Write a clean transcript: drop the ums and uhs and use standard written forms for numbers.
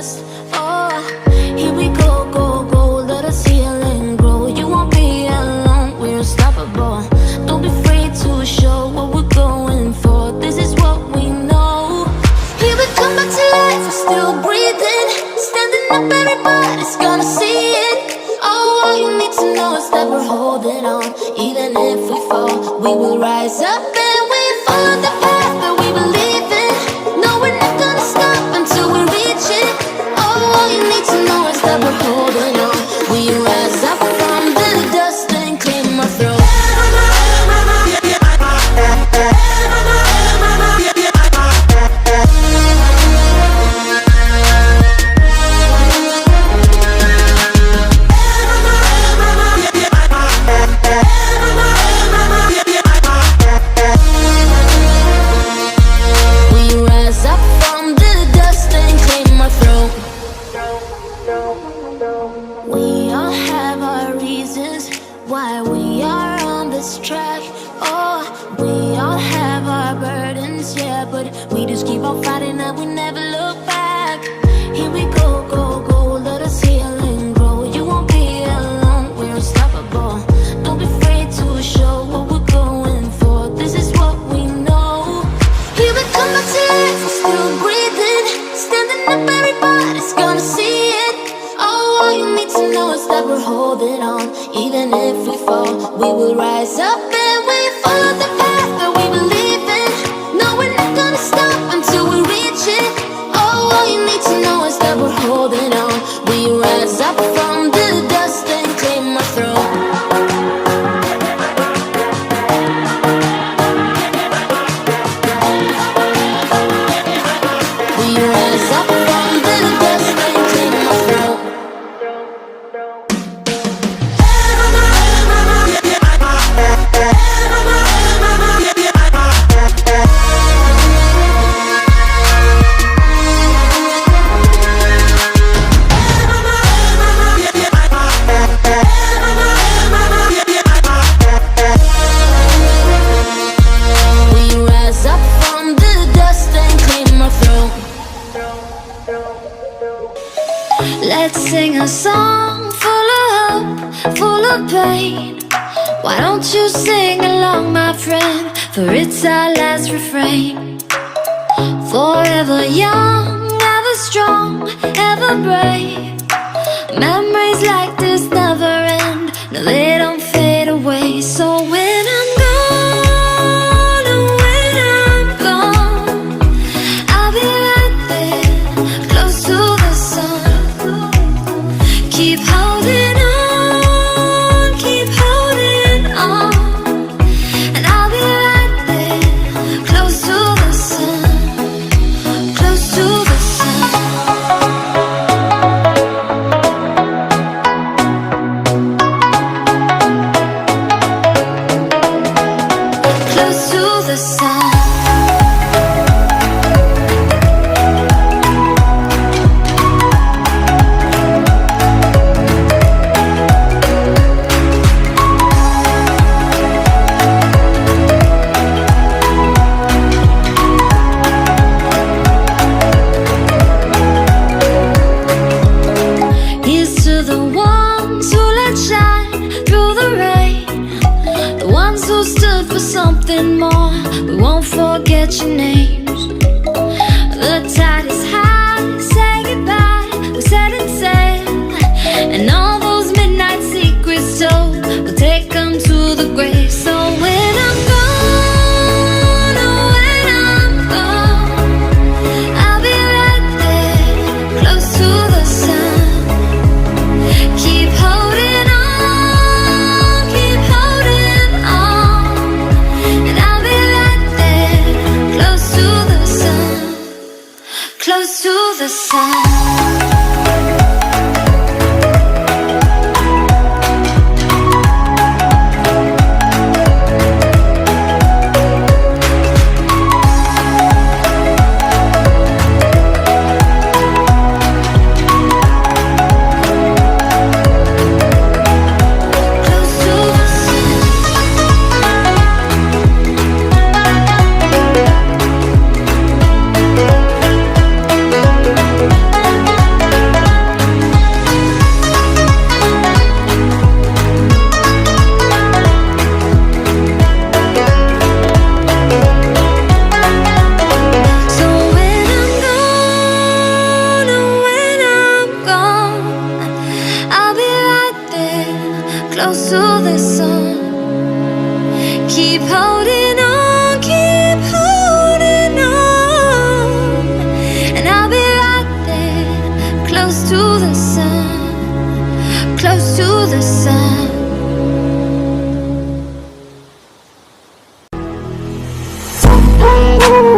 dust. Oh, here we go, go, go, let us heal and grow. You won't be alone, we're unstoppable. Don't be afraid to show what we're going for. This is what we know. Here we come back to life, we're still breathing. Standing up, everybody's gonna see it. Oh, all you need to know is that we're holding on. Even if we fall, we will rise up and we follow the path that we believe in. No, we're not gonna stop until we reach it. Oh, all you need to know is that we're holding on. We rise up from the dust and clear my throat. We all have our reasons why we are on this track. Oh, we all have our burdens, yeah, but we just keep on fighting and we never look back. Here we go, go, go, let us heal and grow. You won't be alone, we're unstoppable. Don't be afraid to show what we're going for. This is what we know. Here we come back to life, we're still breathing. Standing up, everybody's gonna see it. Oh, all you need to know is that we're holding on. Even if we fall, we will rise up and we follow the path that we believe in. No, we're not gonna stop until we reach it. Oh, all you need to know is that we're holding on. We rise up from the dust and clear my throat. We rise up from the dust and clear my throat. Let's sing a song full of hope, full of pain. Why don't you sing along, my friend? For it's our last refrain. Forever young, ever strong, ever brave. Memories like this never end. No, they don't fade away. So when I'm gone, oh, when I'm gone, I'll be right there, close to the sun. Keep holding on, keep holding on, and I'll be right there, close to the sun, close to the sun. Close to the sun. Here's to the ones who let shine through the rain, the ones who stood for something more. We won't forget your names. The tide is high, say goodbye, we're setting sail, and all those midnight secrets told, we'll take them to the grave. So when I'm gone, oh, when I'm gone, I'll be right there, close to the sun. Keep holding on, keep holding on, and I'll be right there, close to the sun, close to the sun. you.